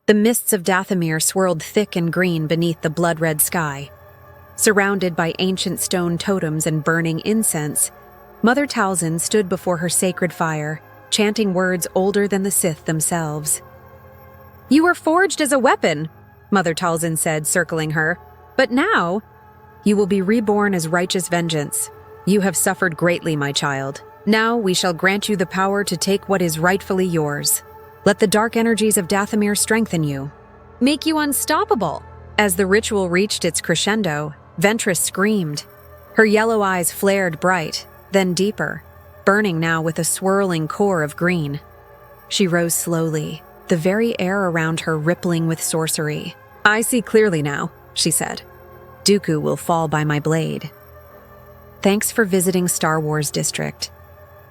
The mists of Dathomir swirled thick and green beneath the blood-red sky. Surrounded by ancient stone totems and burning incense, Mother Talzin stood before her sacred fire, chanting words older than the Sith themselves. "You were forged as a weapon," Mother Talzin said, circling her. "But now, you will be reborn as righteous vengeance. You have suffered greatly, my child. Now we shall grant you the power to take what is rightfully yours. Let the dark energies of Dathomir strengthen you, make you unstoppable." As the ritual reached its crescendo, Ventress screamed. Her yellow eyes flared bright, then deeper, burning now with a swirling core of green. She rose slowly, the very air around her rippling with sorcery. "I see clearly now," she said. "Dooku will fall by my blade." Thanks for visiting Star Wars District.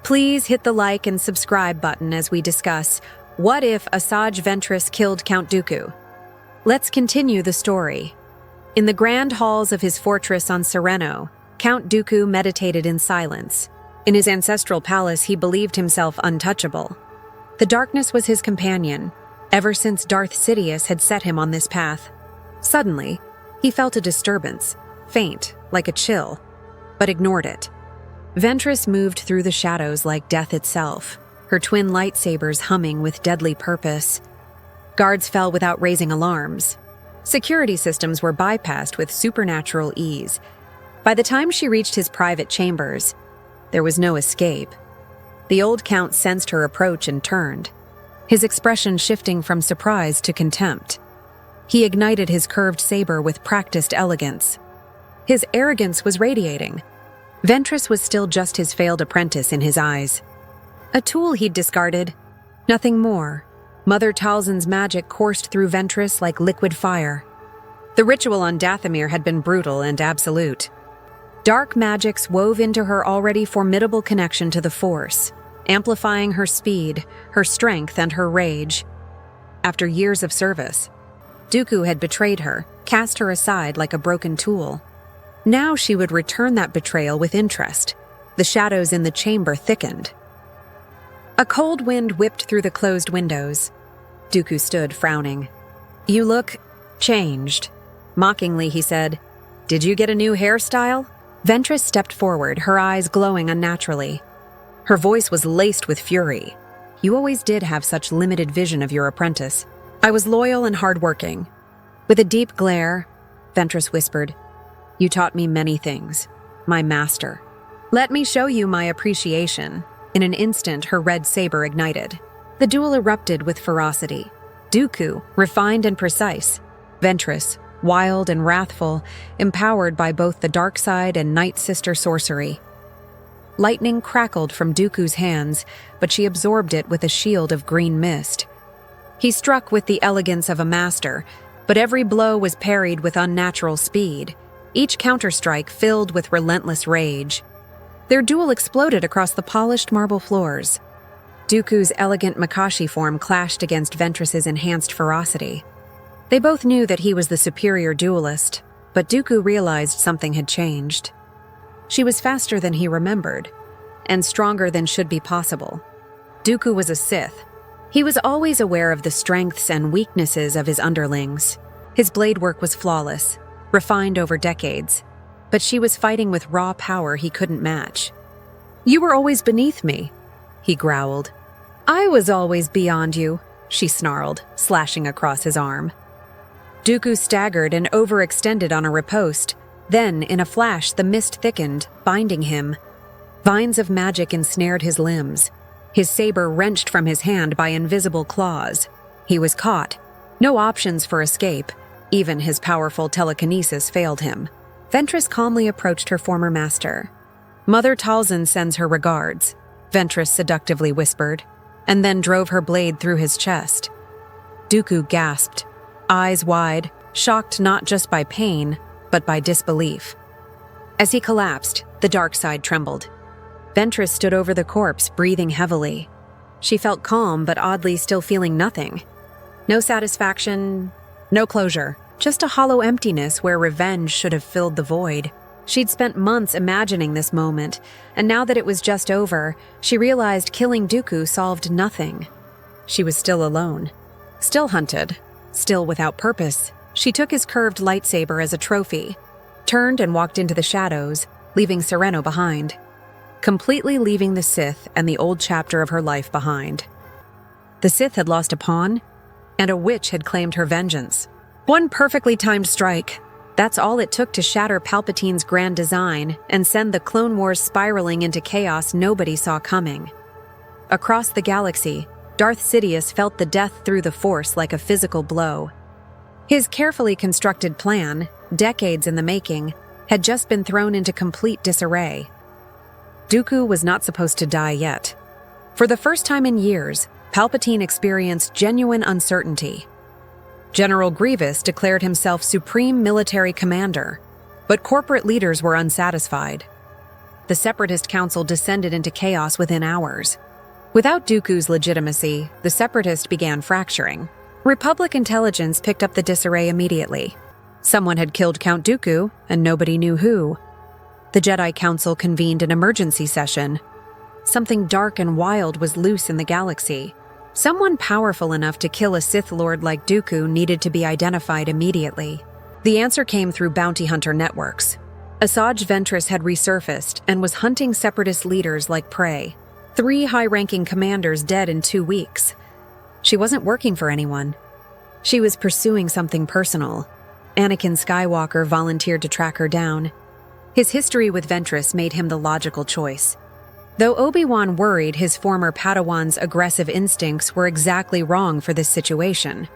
Please hit the like and subscribe button as we discuss what if Asajj Ventress killed Count Dooku. Let's continue the story. In the grand halls of his fortress on Sereno, Count Dooku meditated in silence. In his ancestral palace, he believed himself untouchable. The darkness was his companion, ever since Darth Sidious had set him on this path. Suddenly, he felt a disturbance, faint, like a chill, but ignored it. Ventress moved through the shadows like death itself, her twin lightsabers humming with deadly purpose. Guards fell without raising alarms. Security systems were bypassed with supernatural ease. By the time she reached his private chambers, there was no escape. The old Count sensed her approach and turned, his expression shifting from surprise to contempt. He ignited his curved saber with practiced elegance. His arrogance was radiating. Ventress was still just his failed apprentice in his eyes. A tool he'd discarded, nothing more. Mother Talzin's magic coursed through Ventress like liquid fire. The ritual on Dathomir had been brutal and absolute. Dark magics wove into her already formidable connection to the Force, amplifying her speed, her strength, and her rage. After years of service, Dooku had betrayed her, cast her aside like a broken tool. Now she would return that betrayal with interest. The shadows in the chamber thickened. A cold wind whipped through the closed windows. Dooku stood, frowning. "You look changed." Mockingly, he said, "Did you get a new hairstyle?" Ventress stepped forward, her eyes glowing unnaturally. Her voice was laced with fury. "You always did have such limited vision of your apprentice. I was loyal and hardworking." With a deep glare, Ventress whispered, "You taught me many things, my master. Let me show you my appreciation." In an instant, her red saber ignited. The duel erupted with ferocity. Dooku, refined and precise. Ventress, wild and wrathful, empowered by both the dark side and Nightsister sorcery. Lightning crackled from Dooku's hands, but she absorbed it with a shield of green mist. He struck with the elegance of a master, but every blow was parried with unnatural speed, each counterstrike filled with relentless rage. Their duel exploded across the polished marble floors. Dooku's elegant Makashi form clashed against Ventress's enhanced ferocity. They both knew that he was the superior duelist, but Dooku realized something had changed. She was faster than he remembered, and stronger than should be possible. Dooku was a Sith. He was always aware of the strengths and weaknesses of his underlings. His blade work was flawless, refined over decades, but she was fighting with raw power he couldn't match. "You were always beneath me," he growled. "I was always beyond you," she snarled, slashing across his arm. Dooku staggered and overextended on a riposte. Then, in a flash, the mist thickened, binding him. Vines of magic ensnared his limbs. His saber wrenched from his hand by invisible claws. He was caught. No options for escape. Even his powerful telekinesis failed him. Ventress calmly approached her former master. "Mother Talzin sends her regards," Ventress seductively whispered, and then drove her blade through his chest. Dooku gasped, eyes wide, shocked not just by pain, but by disbelief. As he collapsed, the dark side trembled. Ventress stood over the corpse, breathing heavily. She felt calm, but oddly still feeling nothing. No satisfaction, no closure, just a hollow emptiness where revenge should have filled the void. She'd spent months imagining this moment, and now that it was just over, she realized killing Dooku solved nothing. She was still alone, still hunted, Still without purpose, she took his curved lightsaber as a trophy, turned and walked into the shadows, leaving Sereno behind. Completely leaving the Sith and the old chapter of her life behind. The Sith had lost a pawn, and a witch had claimed her vengeance. One perfectly timed strike. That's all it took to shatter Palpatine's grand design and send the Clone Wars spiraling into chaos nobody saw coming. Across the galaxy, Darth Sidious felt the death through the Force like a physical blow. His carefully constructed plan, decades in the making, had just been thrown into complete disarray. Dooku was not supposed to die yet. For the first time in years, Palpatine experienced genuine uncertainty. General Grievous declared himself supreme military commander, but corporate leaders were unsatisfied. The Separatist Council descended into chaos within hours. Without Dooku's legitimacy, the Separatists began fracturing. Republic intelligence picked up the disarray immediately. Someone had killed Count Dooku, and nobody knew who. The Jedi Council convened an emergency session. Something dark and wild was loose in the galaxy. Someone powerful enough to kill a Sith Lord like Dooku needed to be identified immediately. The answer came through bounty hunter networks. Asajj Ventress had resurfaced and was hunting Separatist leaders like prey. 3 high-ranking commanders dead in 2 weeks. She wasn't working for anyone. She was pursuing something personal. Anakin Skywalker volunteered to track her down. His history with Ventress made him the logical choice. Though Obi-Wan worried his former Padawan's aggressive instincts were exactly wrong for this situation.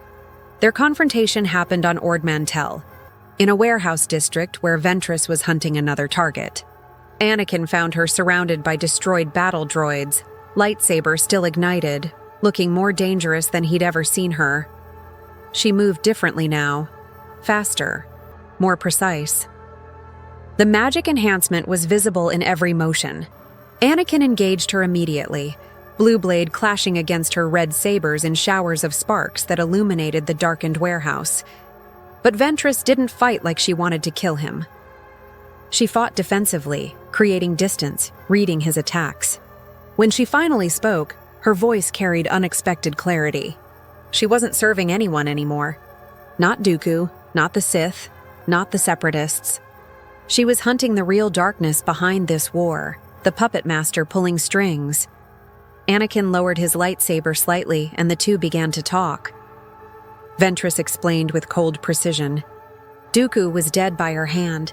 Their confrontation happened on Ord Mantell, in a warehouse district where Ventress was hunting another target. Anakin found her surrounded by destroyed battle droids, lightsaber still ignited, looking more dangerous than he'd ever seen her. She moved differently now, faster, more precise. The magic enhancement was visible in every motion. Anakin engaged her immediately, blue blade clashing against her red sabers in showers of sparks that illuminated the darkened warehouse. But Ventress didn't fight like she wanted to kill him. She fought defensively, creating distance, reading his attacks. When she finally spoke, her voice carried unexpected clarity. She wasn't serving anyone anymore. Not Dooku, not the Sith, not the Separatists. She was hunting the real darkness behind this war. The puppet master pulling strings. Anakin lowered his lightsaber slightly, and the two began to talk. Ventress explained with cold precision. Dooku was dead by her hand,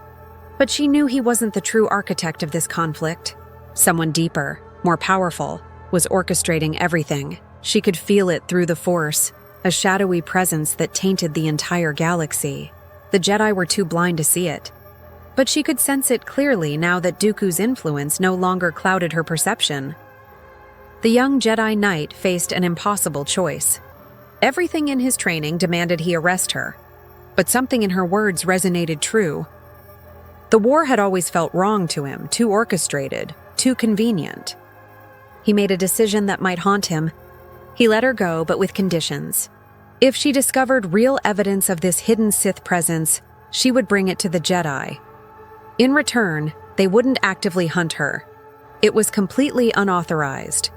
but she knew he wasn't the true architect of this conflict. Someone deeper, more powerful, was orchestrating everything. She could feel it through the Force, a shadowy presence that tainted the entire galaxy. The Jedi were too blind to see it. But she could sense it clearly now that Dooku's influence no longer clouded her perception. The young Jedi Knight faced an impossible choice. Everything in his training demanded he arrest her, but something in her words resonated true. The war had always felt wrong to him, too orchestrated, too convenient. He made a decision that might haunt him. He let her go, but with conditions. If she discovered real evidence of this hidden Sith presence, she would bring it to the Jedi. In return, they wouldn't actively hunt her. It was completely unauthorized,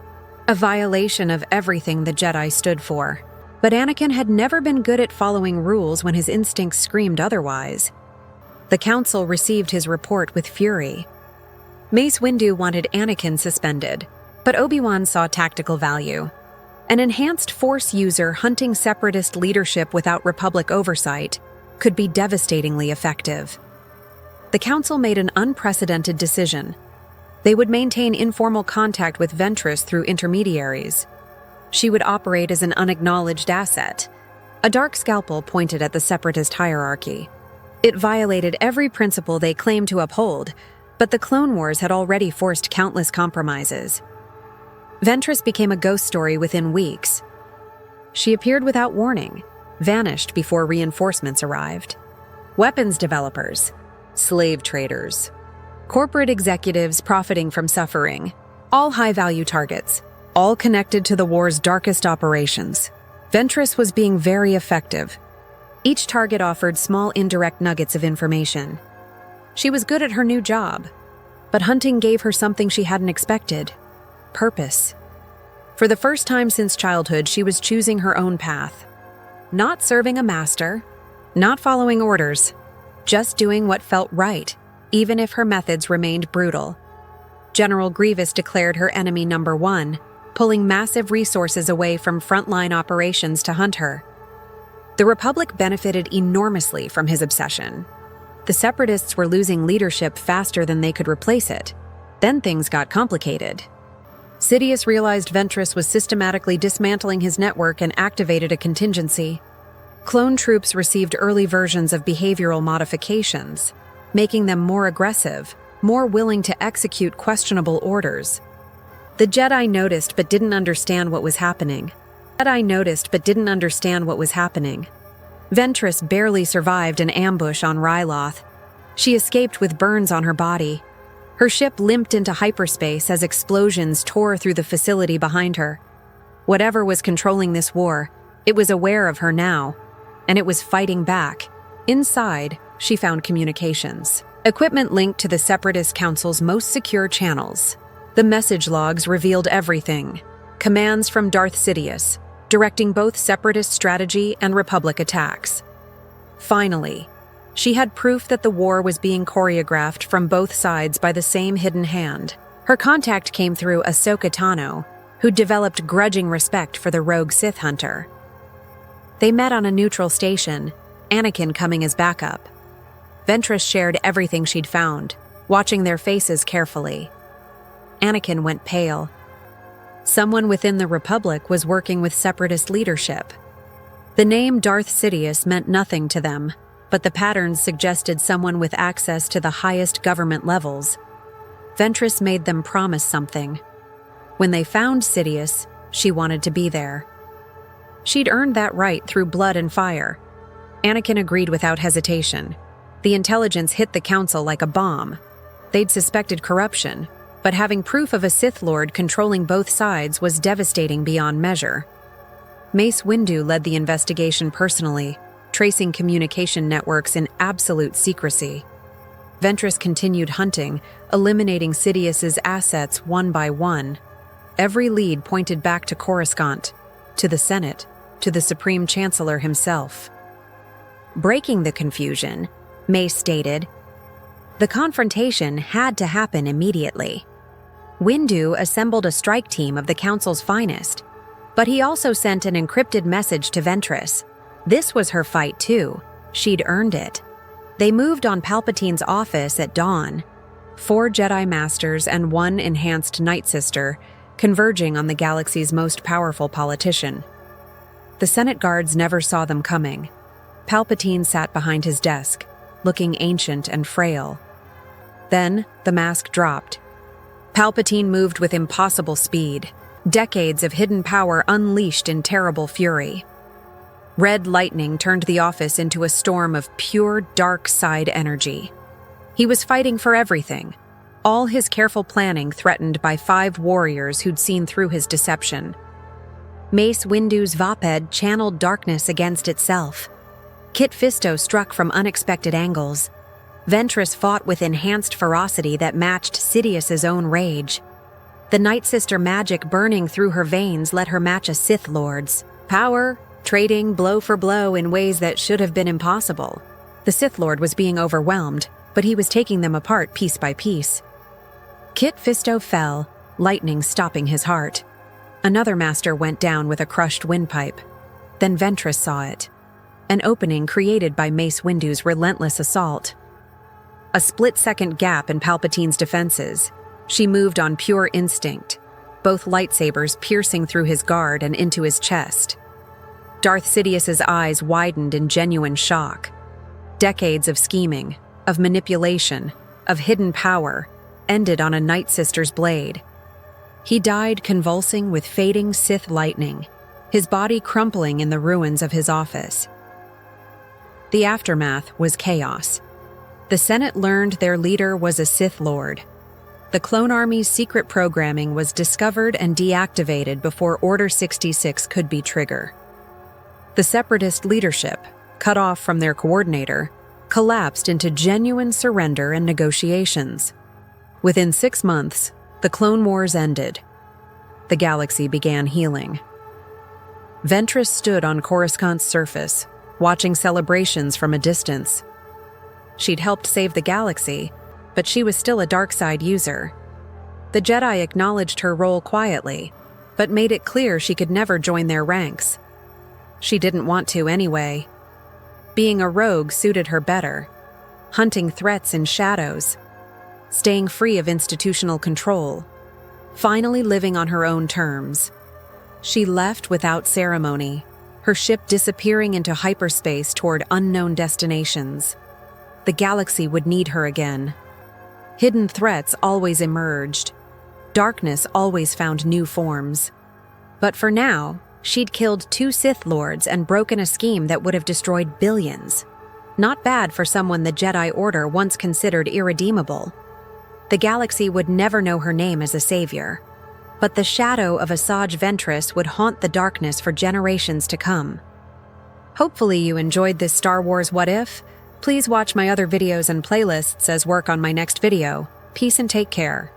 a violation of everything the Jedi stood for. But Anakin had never been good at following rules when his instincts screamed otherwise. The Council received his report with fury. Mace Windu wanted Anakin suspended, but Obi-Wan saw tactical value. An enhanced Force user hunting Separatist leadership without Republic oversight could be devastatingly effective. The Council made an unprecedented decision. They would maintain informal contact with Ventress through intermediaries. She would operate as an unacknowledged asset, a dark scalpel pointed at the Separatist hierarchy. It violated every principle they claimed to uphold, but the Clone Wars had already forced countless compromises. Ventress became a ghost story within weeks. She appeared without warning, vanished before reinforcements arrived. Weapons developers, slave traders, corporate executives profiting from suffering, all high-value targets, all connected to the war's darkest operations. Ventress was being very effective. Each target offered small indirect nuggets of information. She was good at her new job, but hunting gave her something she hadn't expected: purpose. For the first time since childhood, she was choosing her own path. not serving a master, not following orders, just doing what felt right, even if her methods remained brutal. General Grievous declared her enemy number one, pulling massive resources away from frontline operations to hunt her. The Republic benefited enormously from his obsession. The Separatists were losing leadership faster than they could replace it. Then things got complicated. Sidious realized Ventress was systematically dismantling his network and activated a contingency. Clone troops received early versions of behavioral modifications, making them more aggressive, more willing to execute questionable orders. The Jedi noticed but didn't understand what was happening. Ventress barely survived an ambush on Ryloth. She escaped with burns on her body. Her ship limped into hyperspace as explosions tore through the facility behind her. Whatever was controlling this war, it was aware of her now, and it was fighting back. Inside, she found communications. Equipment linked to the Separatist Council's most secure channels. The message logs revealed everything. Commands from Darth Sidious, directing both Separatist strategy and Republic attacks. Finally, she had proof that the war was being choreographed from both sides by the same hidden hand. Her contact came through Ahsoka Tano, who developed grudging respect for the rogue Sith hunter. They met on a neutral station, Anakin coming as backup. Ventress shared everything she'd found, watching their faces carefully. Anakin went pale. Someone within the Republic was working with Separatist leadership. The name Darth Sidious meant nothing to them, but the patterns suggested someone with access to the highest government levels. Ventress made them promise something. When they found Sidious, she wanted to be there. She'd earned that right through blood and fire. Anakin agreed without hesitation. The intelligence hit the Council like a bomb. They'd suspected corruption, but having proof of a Sith Lord controlling both sides was devastating beyond measure. Mace Windu led the investigation personally, tracing communication networks in absolute secrecy. Ventress continued hunting, eliminating Sidious's assets one by one. Every lead pointed back to Coruscant, to the Senate, to the Supreme Chancellor himself. Breaking the confusion, Mace stated, the confrontation had to happen immediately. Windu assembled a strike team of the Council's finest, but he also sent an encrypted message to Ventress. This was her fight too. She'd earned it. They moved on Palpatine's office at dawn. 4 Jedi Masters and 1 enhanced Nightsister, converging on the galaxy's most powerful politician. The Senate guards never saw them coming. Palpatine sat behind his desk, looking ancient and frail. Then, the mask dropped. Palpatine moved with impossible speed, decades of hidden power unleashed in terrible fury. Red lightning turned the office into a storm of pure dark side energy. He was fighting for everything, all his careful planning threatened by 5 warriors who'd seen through his deception. Mace Windu's Vapid channeled darkness against itself. Kit Fisto struck from unexpected angles. Ventress fought with enhanced ferocity that matched Sidious's own rage. The Nightsister magic burning through her veins let her match a Sith Lord's power, trading blow for blow in ways that should have been impossible. The Sith Lord was being overwhelmed, but he was taking them apart piece by piece. Kit Fisto fell, lightning stopping his heart. Another master went down with a crushed windpipe. Then Ventress saw it. An opening created by Mace Windu's relentless assault. A split-second gap in Palpatine's defenses. She moved on pure instinct, both lightsabers piercing through his guard and into his chest. Darth Sidious's eyes widened in genuine shock. Decades of scheming, of manipulation, of hidden power, ended on a Nightsister's blade. He died convulsing with fading Sith lightning, his body crumpling in the ruins of his office. The aftermath was chaos. The Senate learned their leader was a Sith Lord. The Clone Army's secret programming was discovered and deactivated before Order 66 could be triggered. The Separatist leadership, cut off from their coordinator, collapsed into genuine surrender and negotiations. Within 6 months, the Clone Wars ended. The galaxy began healing. Ventress stood on Coruscant's surface, watching celebrations from a distance. She'd helped save the galaxy, but she was still a dark side user. The Jedi acknowledged her role quietly, but made it clear she could never join their ranks. She didn't want to anyway. Being a rogue suited her better, hunting threats in shadows, staying free of institutional control, finally living on her own terms. She left without ceremony, her ship disappearing into hyperspace toward unknown destinations. The galaxy would need her again. Hidden threats always emerged. Darkness always found new forms. But for now, she'd killed 2 Sith Lords and broken a scheme that would have destroyed billions. Not bad for someone the Jedi Order once considered irredeemable. The galaxy would never know her name as a savior, but the shadow of Asajj Ventress would haunt the darkness for generations to come. Hopefully you enjoyed this Star Wars What If. Please watch my other videos and playlists as work on my next video. Peace and take care.